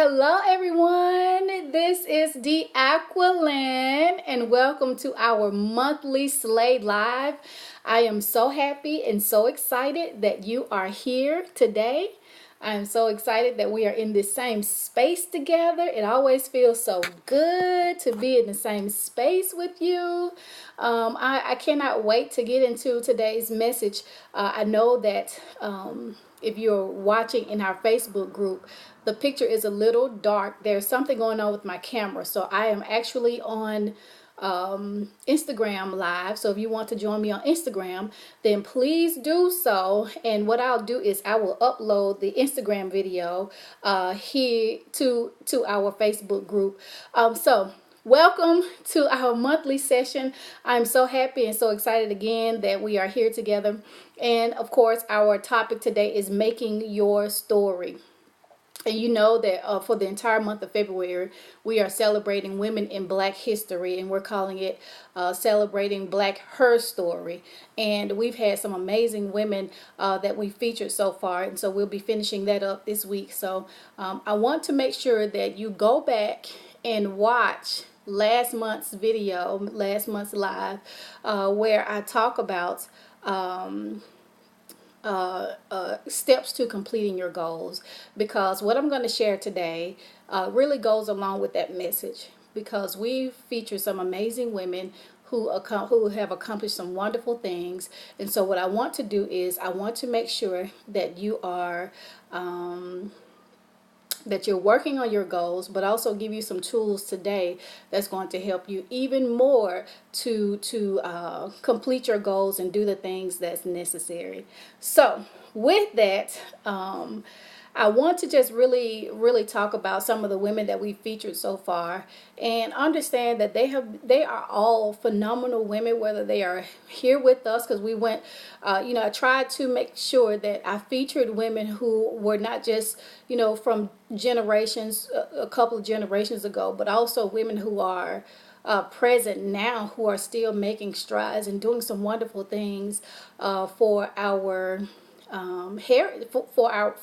Hello everyone. This is Aquilyn and welcome to our monthly Slay Live. I am so happy and so excited that you are here today. I am so excited that we are in the same space together. It always feels so good to be in the same space with you. I cannot wait to get into today's message. I know that if you're watching in our Facebook group, the picture is a little dark. There's something going on with my camera. So I am actually on Instagram live. So if you want to join me on Instagram, then please do so. And what I'll do is I will upload the Instagram video here to our Facebook group. So welcome to our monthly session. I'm so happy and so excited again that we are here together. And of course, our topic today is making your story. And you know that for the entire month of February, we are celebrating women in Black history, and we're calling it Celebrating Black Her Story. And we've had some amazing women that we featured so far, and so we'll be finishing that up this week. So I want to make sure that you go back and watch last month's video, last month's live, where I talk about steps to completing your goals, because what I'm going to share today really goes along with that message, because we feature some amazing women who have accomplished some wonderful things. And so what I want to do is I want to make sure that you are that you're working on your goals, but also give you some tools today that's going to help you even more to complete your goals and do the things that's necessary. So with that, I want to just really talk about some of the women that we featured so far, and understand that they are all phenomenal women, whether they are here with us, because we went, I tried to make sure that I featured women who were not just, from generations, a couple of generations ago, but also women who are present now, who are still making strides and doing some wonderful things for our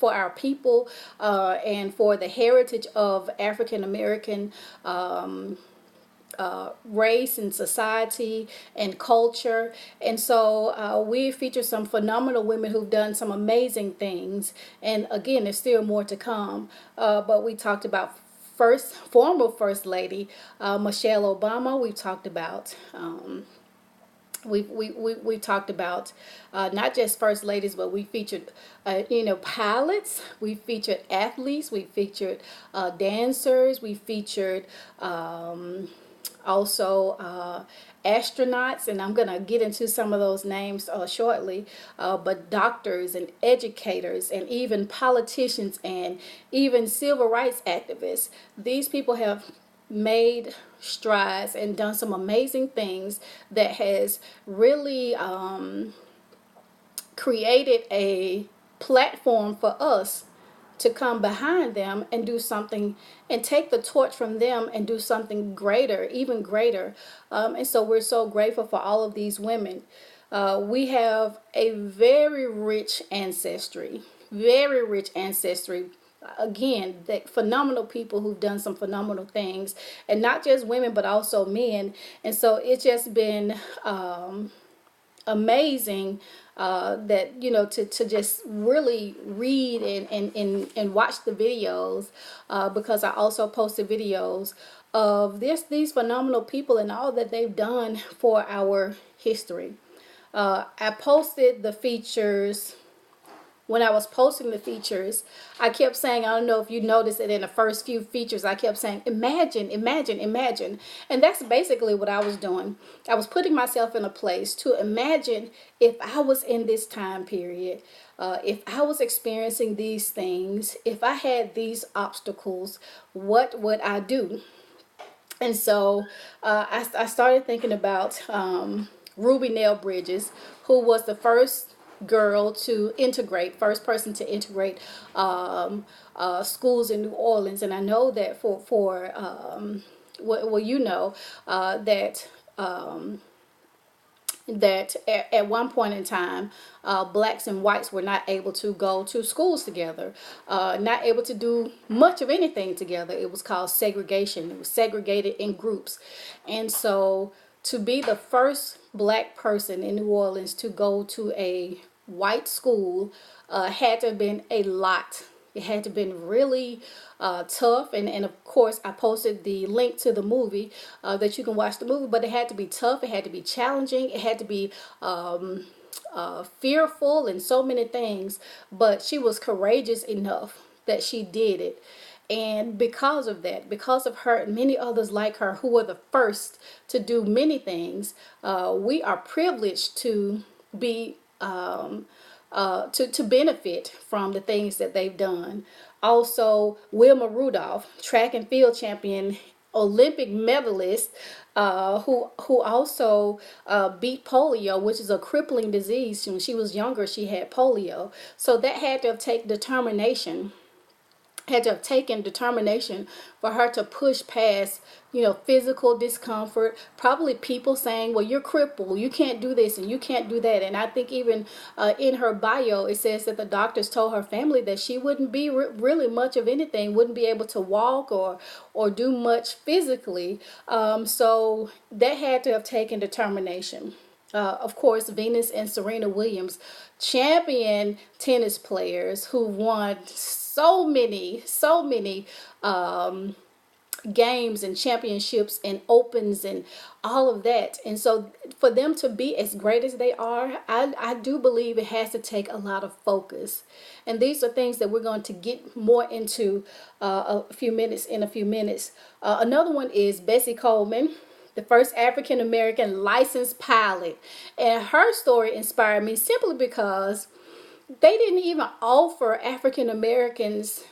for our people and for the heritage of African American race and society and culture. And so we feature some phenomenal women who've done some amazing things, and again, there's still more to come, but we talked about former First Lady Michelle Obama. We've talked about we talked about not just first ladies, but we featured pilots, we featured athletes, we featured dancers, we featured also astronauts, and I'm gonna get into some of those names shortly, but doctors and educators and even politicians and even civil rights activists. These people have made strides and done some amazing things that has really created a platform for us to come behind them and do something, and take the torch from them and do something greater, even greater. And so we're so grateful for all of these women. We have a very rich ancestry, again, that phenomenal people who've done some phenomenal things, and not just women but also men. And so it's just been amazing that to just really read and watch the videos, because I also posted videos of these phenomenal people and all that they've done for our history. I posted the features. When I was posting the features, I kept saying, I don't know if you noticed it in the first few features, I kept saying, imagine, imagine, imagine. And that's basically what I was doing. I was putting myself in a place to imagine if I was in this time period, if I was experiencing these things, if I had these obstacles, what would I do? And so I started thinking about Ruby Nell Bridges, who was the first first person to integrate schools in New Orleans. And I know that that that at one point in time, blacks and whites were not able to go to schools together, not able to do much of anything together. It was called segregation. It was segregated in groups. And so to be the first black person in New Orleans to go to a white school had to have been a lot. It had to have been really tough. And of course, I posted the link to the movie that you can watch the movie. But it had to be tough. It had to be challenging. It had to be fearful and so many things. But she was courageous enough that she did it. And because of that, because of her and many others like her who were the first to do many things, we are privileged to be to benefit from the things that they've done. Also, Wilma Rudolph, track and field champion, Olympic medalist, who also beat polio, which is a crippling disease. When she was younger, she had polio. So that had to take determination, had to have taken determination for her to push past, physical discomfort, probably people saying, well, you're crippled, you can't do this and you can't do that. And I think even in her bio, it says that the doctors told her family that she wouldn't be really much of anything, wouldn't be able to walk or do much physically. So that had to have taken determination. Of course, Venus and Serena Williams, champion tennis players who won so many games and championships and opens and all of that. And so for them to be as great as they are, I do believe it has to take a lot of focus. And these are things that we're going to get more into in a few minutes. Another one is Bessie Coleman, the first African American licensed pilot. And her story inspired me simply because they didn't even offer African Americans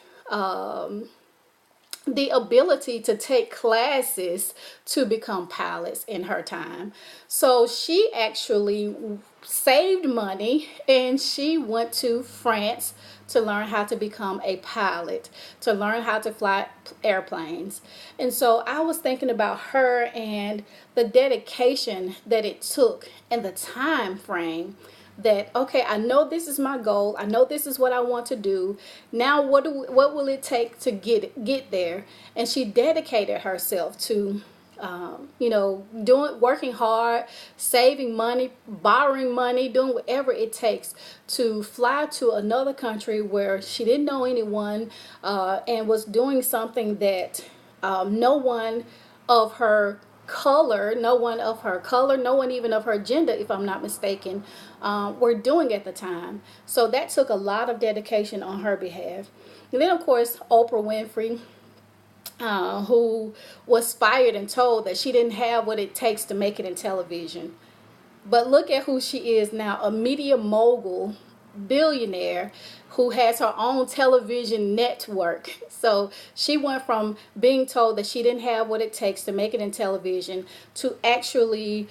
the ability to take classes to become pilots in her time. So she actually saved money and she went to France to learn how to become a pilot, to learn how to fly airplanes. And so I was thinking about her and the dedication that it took and the time frame that, okay, I know this is my goal. I know this is what I want to do. Now what will it take to get there? And she dedicated herself to working hard, saving money, borrowing money, doing whatever it takes to fly to another country where she didn't know anyone, and was doing something that no one of her color, no one even of her gender, if I'm not mistaken, were doing at the time. So that took a lot of dedication on her behalf. And then, of course, Oprah Winfrey, who was fired and told that she didn't have what it takes to make it in television. But look at who she is now, a media mogul, billionaire, who has her own television network. So she went from being told that she didn't have what it takes to make it in television to actually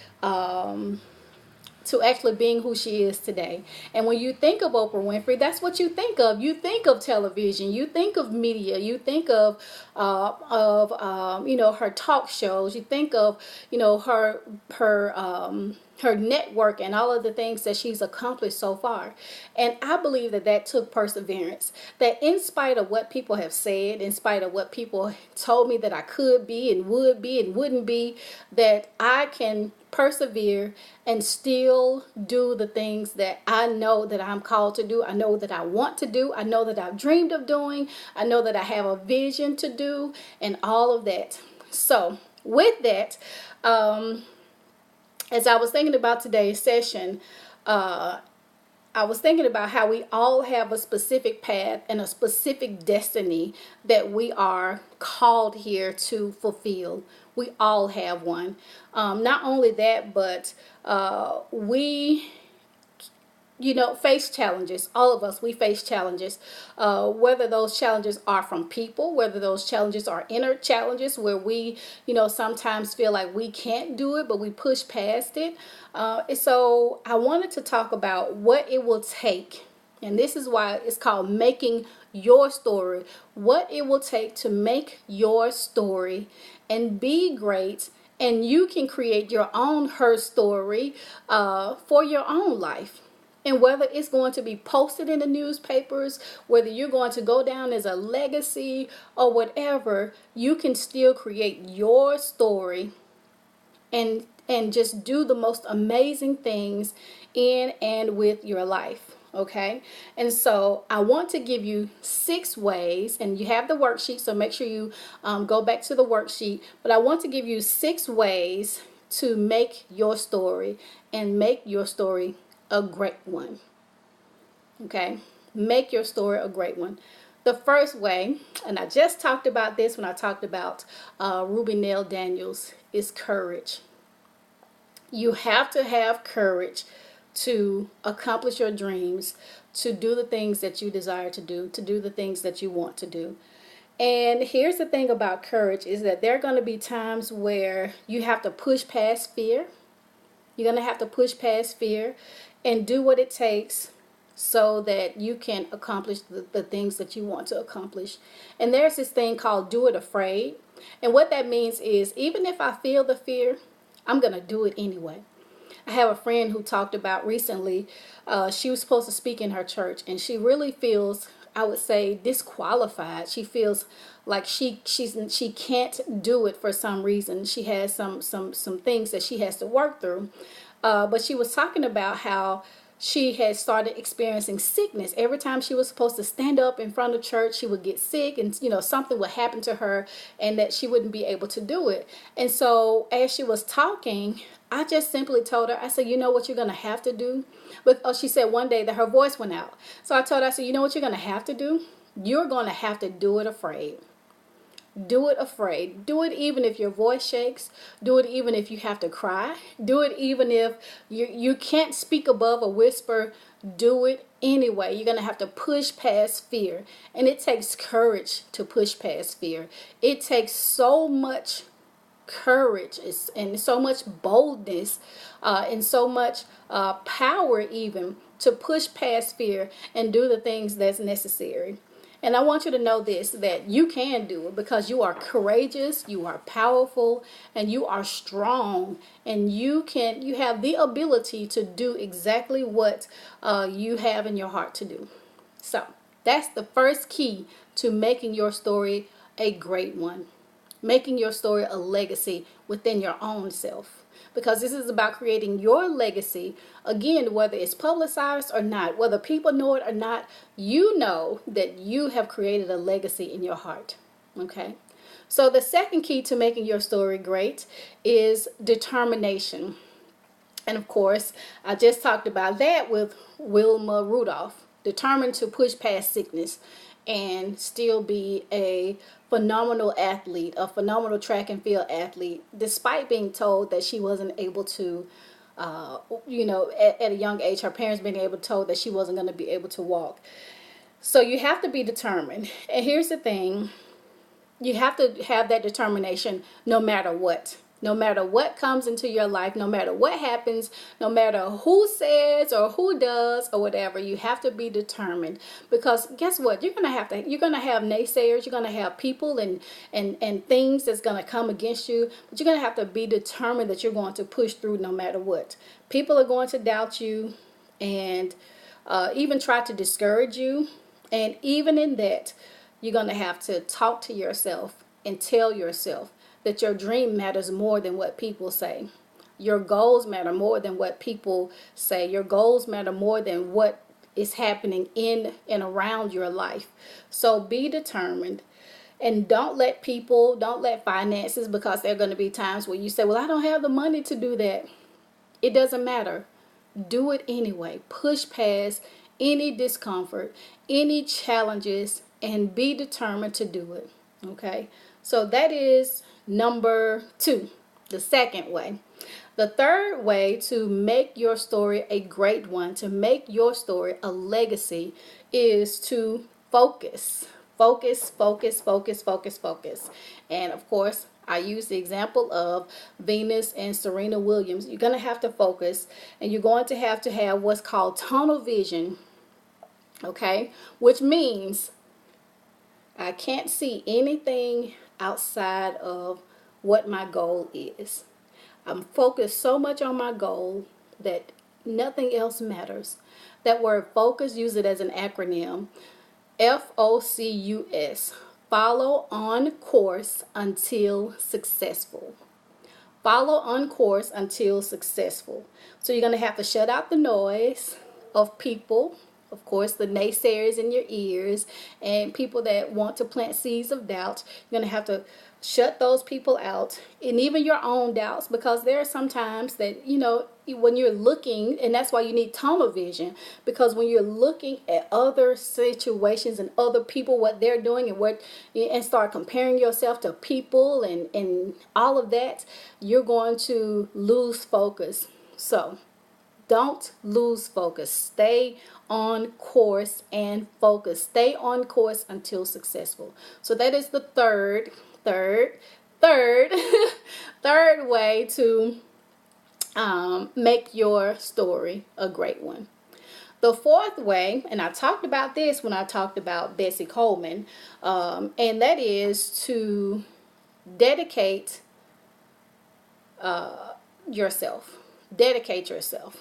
being who she is today. And when you think of Oprah Winfrey, that's what you think of. You think of television, you think of media, you think of her talk shows, you think of her network and all of the things that she's accomplished so far. And I believe that took perseverance. That in spite of what people have said, in spite of what people told me that I could be and would be and wouldn't be, that I can persevere and still do the things that I know that I'm called to do. I know that I want to do. I know that I've dreamed of doing. I know that I have a vision to do and all of that. So with that, as I was thinking about today's session, I was thinking about how we all have a specific path and a specific destiny that we are called here to fulfill. We all have one. Not only that, but we face challenges. All of us, we face challenges. Whether those challenges are from people, whether those challenges are inner challenges where we, sometimes feel like we can't do it, but we push past it. So I wanted to talk about what it will take. And this is why it's called Making Your Story. What it will take to make your story and be great And you can create your own her story for your own life. And whether it's going to be posted in the newspapers, whether you're going to go down as a legacy or whatever, you can still create your story and just do the most amazing things in and with your life. Okay, and so I want to give you 6 ways, and you have the worksheet, so make sure you go back to the worksheet. But I want to give you 6 ways to make your story and make your story a great one. Okay, make your story a great one. The first way, and I just talked about this when I talked about Ruby Nell Daniels, is courage. You have to have courage to accomplish your dreams, to do the things that you desire to do the things that you want to do. And here's the thing about courage is that there are going to be times where you have to push past fear. You're going to have to push past fear and do what it takes so that you can accomplish the things that you want to accomplish. And there's this thing called do it afraid. And what that means is even if I feel the fear, I'm going to do it anyway. I have a friend who talked about recently, she was supposed to speak in her church, and she really feels, I would say, disqualified. She feels like she can't do it for some reason. She has some things that she has to work through. But she was talking about how she had started experiencing sickness. Every time she was supposed to stand up in front of church, she would get sick, and something would happen to her and that she wouldn't be able to do it. And so as she was talking, I just simply told her, I said, you know what you're going to have to do? But she said one day that her voice went out. So I told her, I said, you know what you're going to have to do? You're going to have to do it afraid. Do it afraid. Do it even if your voice shakes. Do it even if you have to cry. Do it even if you can't speak above a whisper. Do it anyway. You're going to have to push past fear. And it takes courage to push past fear. It takes so much courage and so much boldness and so much power even to push past fear and do the things that's necessary. And I want you to know this, that you can do it because you are courageous, you are powerful, and you are strong, and you have the ability to do exactly what you have in your heart to do. So that's the first key to making your story a great one. Making your story a legacy within your own self. Because this is about creating your legacy. Again, whether it's publicized or not, whether people know it or not, you know that you have created a legacy in your heart. Okay? So the second key to making your story great is determination. And of course, I just talked about that with Wilma Rudolph. Determined to push past sickness and still be a phenomenal athlete, a phenomenal track and field athlete, despite being told that she wasn't able to, at a young age, her parents being told that she wasn't going to be able to walk. So you have to be determined. And here's the thing, you have to have that determination no matter what. No matter what comes into your life, no matter what happens, no matter who says or who does or whatever, you have to be determined. Because guess what? You're gonna have naysayers, you're gonna have people and things that's gonna come against you, but you're gonna have to be determined that you're going to push through no matter what. People are going to doubt you and even try to discourage you. And even in that, you're gonna have to talk to yourself and tell yourself that your dream matters more than what people say. Your goals matter more than what people say. Your goals matter more than what is happening in and around your life. So be determined. And don't let finances, because there are going to be times where you say, well, I don't have the money to do that. It doesn't matter. Do it anyway. Push past any discomfort, any challenges, and be determined to do it. Okay? So that is number 2, the second way. The third way to make your story a great one, to make your story a legacy, is to focus. Focus, focus, focus, focus, focus. And of course, I use the example of Venus and Serena Williams. You're going to have to focus, and you're going to have what's called tunnel vision. Okay? Which means I can't see anything outside of what my goal is. I'm focused so much on my goal that nothing else matters. That word focus, use it as an acronym. FOCUS. Follow on course until successful. Follow on course until successful. So you're going to have to shut out the noise of people, of course, the naysayers in your ears, and people that want to plant seeds of doubt. You're going to have to shut those people out, and even your own doubts, because there are some times that, when you're looking, and that's why you need tunnel vision, because when you're looking at other situations and other people, what they're doing, and start comparing yourself to people and all of that, you're going to lose focus. So don't lose focus. Stay on course and focus. Stay on course until successful. So that is the third third way to make your story a great one. The fourth way, and I talked about this when I talked about Bessie Coleman, and that is to dedicate yourself. Dedicate yourself.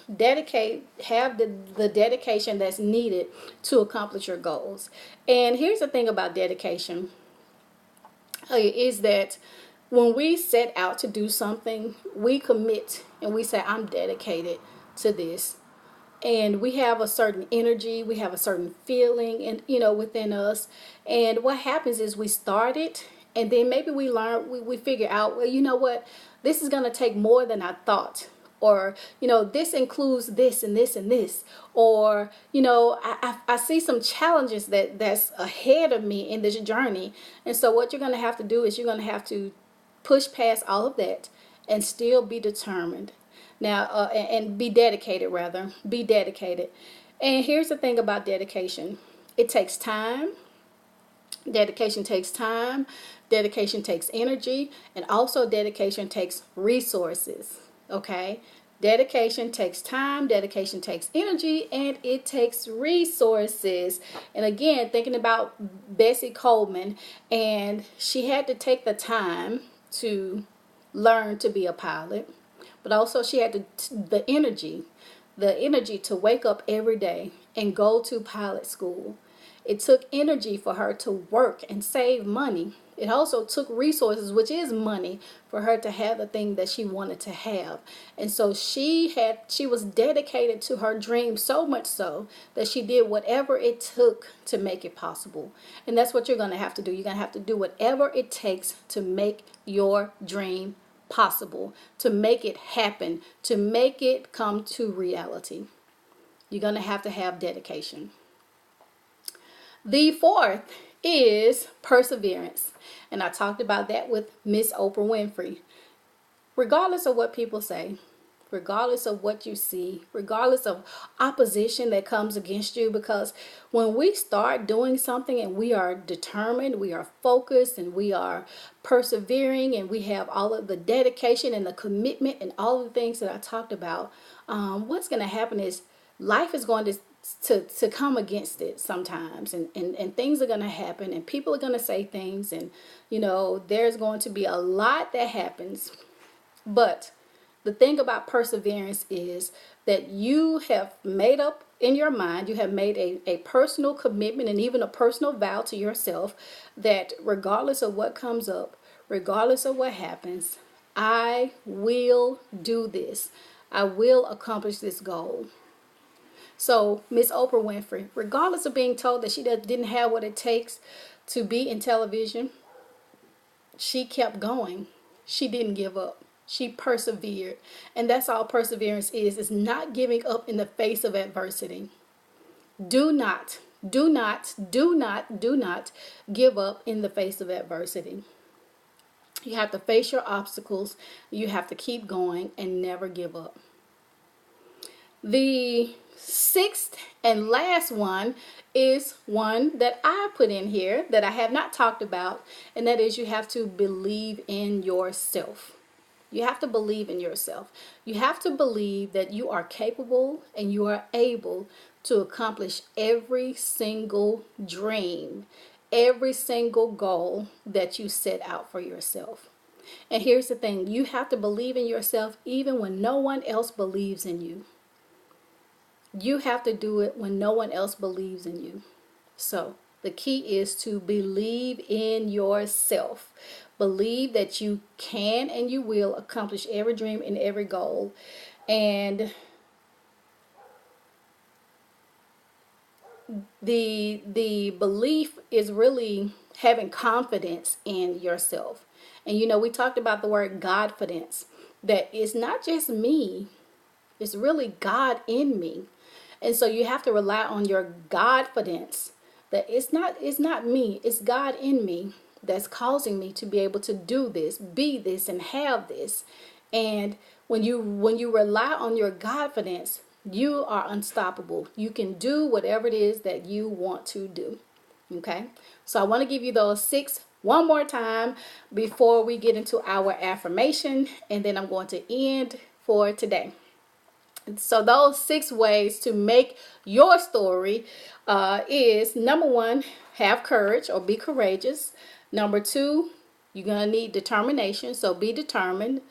Have the dedication that's needed to accomplish your goals. And here's the thing about dedication, is that when we set out to do something, we commit and we say, I'm dedicated to this. And we have a certain energy, we have a certain feeling, and within us. And what happens is we start it, and then maybe we learn, we figure out, well, you know what, this is going to take more than I thought. Or, this includes this and this and this. Or, I see some challenges that's ahead of me in this journey. And so what you're going to have to do is you're going to have to push past all of that and still be determined. Now, and be dedicated, rather. Be dedicated. And here's the thing about dedication. It takes time. Dedication takes time. Dedication takes energy. And also dedication takes resources. Okay? Dedication takes time, dedication takes energy, and it takes resources. And again, thinking about Bessie Coleman, and she had to take the time to learn to be a pilot, but also she had the energy to wake up every day and go to pilot school. It took energy for her to work and save money. It also took resources, which is money, for her to have the thing that she wanted to have. And so she was dedicated to her dream, so much so that she did whatever it took to make it possible. And that's what you're going to have to do. You're going to have to do whatever it takes to make your dream possible, to make it happen, to make it come to reality. You're going to have dedication. The fourth is perseverance. And I talked about that with Miss Oprah Winfrey. Regardless of what people say, regardless of what you see, regardless of opposition that comes against you, because when we start doing something and we are determined, we are focused, and we are persevering, and we have all of the dedication and the commitment and all of the things that I talked about, what's going to happen is life is going to come against it sometimes, and things are going to happen, and people are going to say things, and there's going to be a lot that happens. But the thing about perseverance is that you have made up in your mind, you have made a personal commitment and even a personal vow to yourself that regardless of what comes up, regardless of what happens, I will do this. I will accomplish this goal. So Miss Oprah Winfrey, regardless of being told that she didn't have what it takes to be in television, she kept going. She didn't give up. She persevered. And that's all perseverance is not giving up in the face of adversity. Do not give up in the face of adversity. You have to face your obstacles. You have to keep going and never give up. The sixth and last one is one that I put in here that I have not talked about, and that is you have to believe in yourself. You have to believe in yourself. You have to believe that you are capable and you are able to accomplish every single dream, every single goal that you set out for yourself. And here's the thing, you have to believe in yourself even when no one else believes in you. You have to do it when no one else believes in you. So the key is to believe in yourself. Believe that you can and you will accomplish every dream and every goal. And the belief is really having confidence in yourself. And we talked about the word Godfidence, that it's not just me, it's really God in me. And so you have to rely on your Godfidence, that it's not me, it's God in me that's causing me to be able to do this, be this, and have this. And when you rely on your Godfidence, you are unstoppable. You can do whatever it is that you want to do. Okay? So I want to give you those 6 one more time before we get into our affirmation, and then I'm going to end for today. So those 6 ways to make your story is: number 1, have courage or be courageous. Number 2, you're going to need determination, so be determined.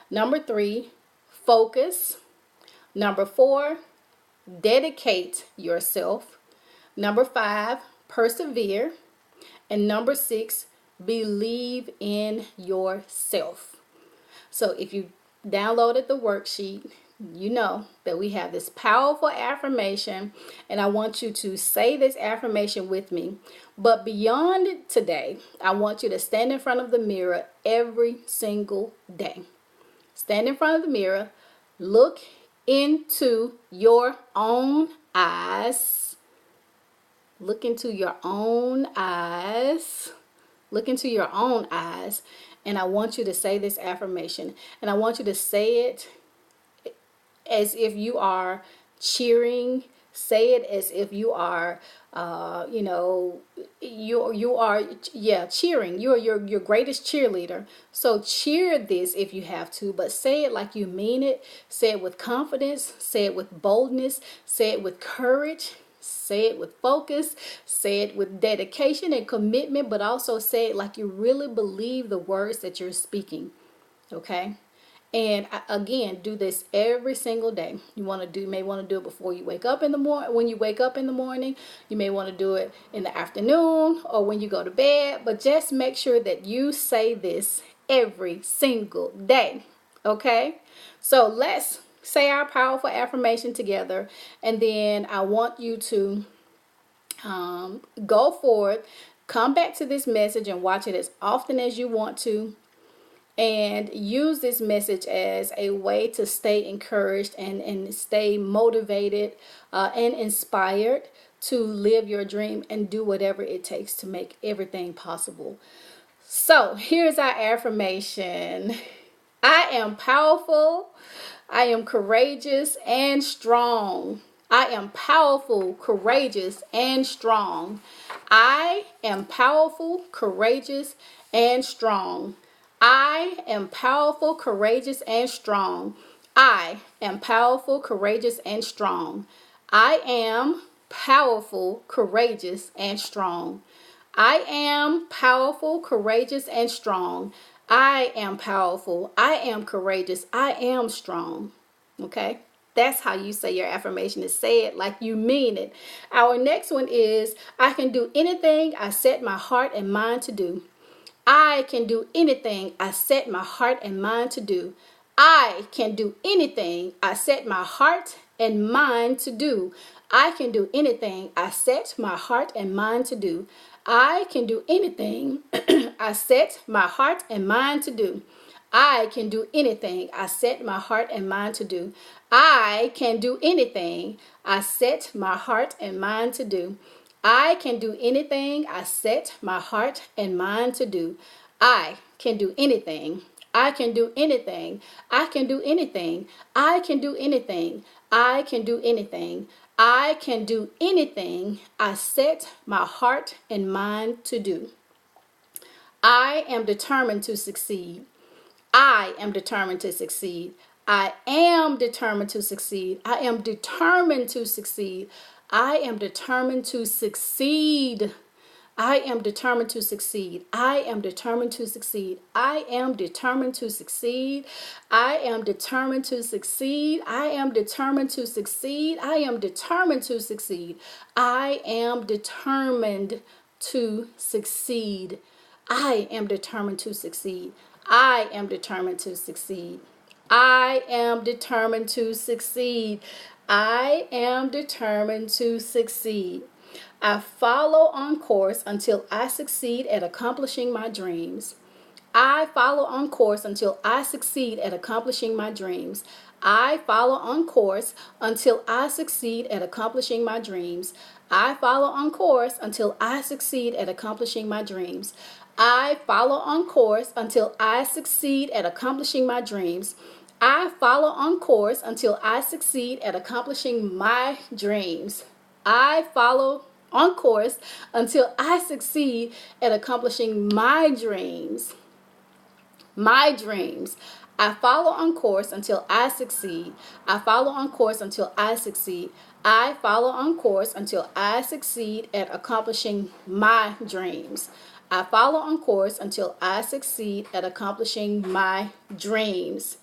Number 3, focus. Number 4, dedicate yourself. Number 5, persevere. And number 6, believe in yourself. So if you downloaded the worksheet, you know that we have this powerful affirmation, and I want you to say this affirmation with me. But beyond today, I want you to stand in front of the mirror every single day. Stand in front of the mirror, look into your own eyes. Look into your own eyes. Look into your own eyes. And I want you to say this affirmation. And I want you to say it as if you are cheering. Say it as if you are, cheering. You are your greatest cheerleader. So cheer this if you have to, but say it like you mean it. Say it with confidence. Say it with boldness. Say it with courage. Say it with focus. Say it with dedication and commitment, but also say it like you really believe the words that you're speaking. Okay? And again, do this every single day. You may want to do it before you wake up in the morning. When you wake up in the morning, you may want to do it in the afternoon or when you go to bed. But just make sure that you say this every single day. Okay? So let's say our powerful affirmation together, and then I want you to go forward, come back to this message and watch it as often as you want to, and use this message as a way to stay encouraged and stay motivated and inspired to live your dream and do whatever it takes to make everything possible. So here's our affirmation. I am powerful. I am courageous and strong. I am powerful, courageous, and strong. I am powerful, courageous, and strong. I am powerful, courageous, and strong. I am powerful, courageous, and strong. I am powerful, courageous, and strong. I am powerful, courageous, and strong. I am powerful. I am courageous. I am strong. Okay? That's how you say your affirmation, is say it like you mean it. Our next one is, I can do anything I set my heart and mind to do. I can do anything I set my heart and mind to do. I can do anything I set my heart and mind to do. I can do anything I set my heart and mind to do. I can do anything I set my heart and mind to do. I can do anything I set my heart and mind to do. I can do anything I set my heart and mind to do. I can do anything I set my heart and mind to do. I can do anything. I can do anything. I can do anything. I can do anything. I can do anything. I can do anything I set my heart and mind to do. I am determined to succeed. I am determined to succeed. I am determined to succeed. I am determined to succeed. I am determined to succeed. I am determined to succeed. I am determined to succeed. I am determined to succeed. I am determined to succeed. I am determined to succeed. I am determined to succeed. I am determined to succeed. I am determined to succeed. I am determined to succeed. I am determined to succeed. I am determined to succeed. I follow on course until I succeed at accomplishing my dreams. I follow on course until I succeed at accomplishing my dreams. I follow on course until I succeed at accomplishing my dreams. I follow on course until I succeed at accomplishing my dreams. I follow on course until I succeed at accomplishing my dreams. I follow on course until I succeed at accomplishing my dreams. I follow on course until I succeed at accomplishing my dreams. My dreams. I follow on course until I succeed. I follow on course until I succeed. I follow on course until I succeed at accomplishing my dreams. I follow on course until I succeed at accomplishing my dreams.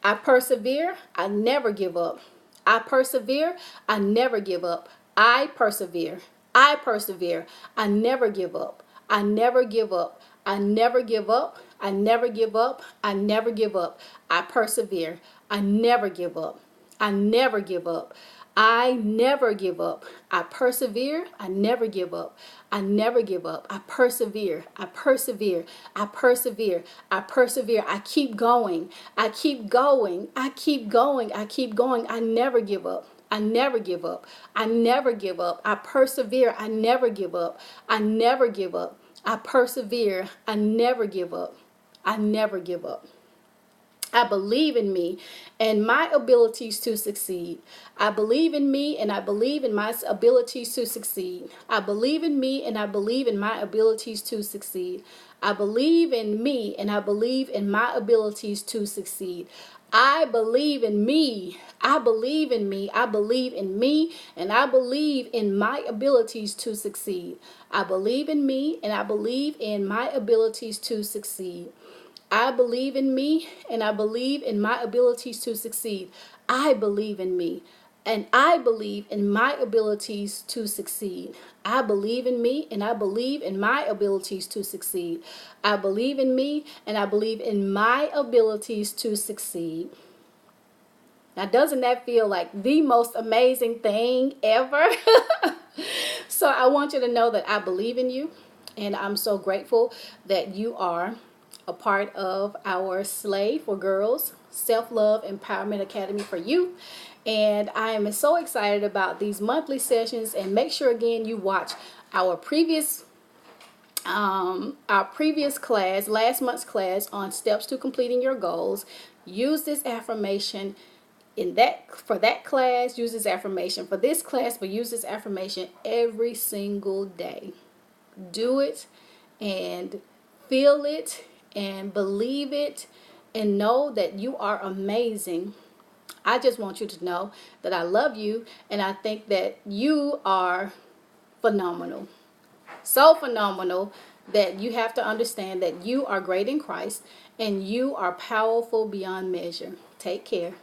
I persevere. I never give up. I persevere. I never give up. I persevere. I persevere. I never give up. I never give up. I never give up. I never give up. I never give up. I persevere. I never give up. I never give up. I never give up. I persevere. I never give up. I never give up. I persevere. I persevere. I persevere. I persevere. I keep going. I keep going. I keep going. I keep going. I never give up. I never give up. I never give up. I persevere. I never give up. I never give up. I persevere. I never give up. I never give up. I believe in me and my abilities to succeed. I believe in me and I believe in my abilities to succeed. I believe in me and I believe in my abilities to succeed. I believe in me and I believe in my abilities to succeed. I believe in me. I believe in me. I believe in me and I believe in my abilities to succeed. I believe in me and I believe in my abilities to succeed. I believe in me and I believe in my abilities to succeed. I believe in me and I believe in my abilities to succeed. I believe in me and I believe in my abilities to succeed. I believe in me and I believe in my abilities to succeed. Now, doesn't that feel like the most amazing thing ever? So I want you to know that I believe in you and I'm so grateful that you are a part of our Slay for Girls Self-Love Empowerment Academy for you. And I am so excited about these monthly sessions. And make sure again you watch our previous class, last month's class on steps to completing your goals. Use this affirmation for that class. Use this affirmation for this class, but use this affirmation every single day. Do it and feel it and believe it and know that you are amazing. I just want you to know that I love you and I think that you are phenomenal. So phenomenal that you have to understand that you are great in Christ and you are powerful beyond measure. Take care.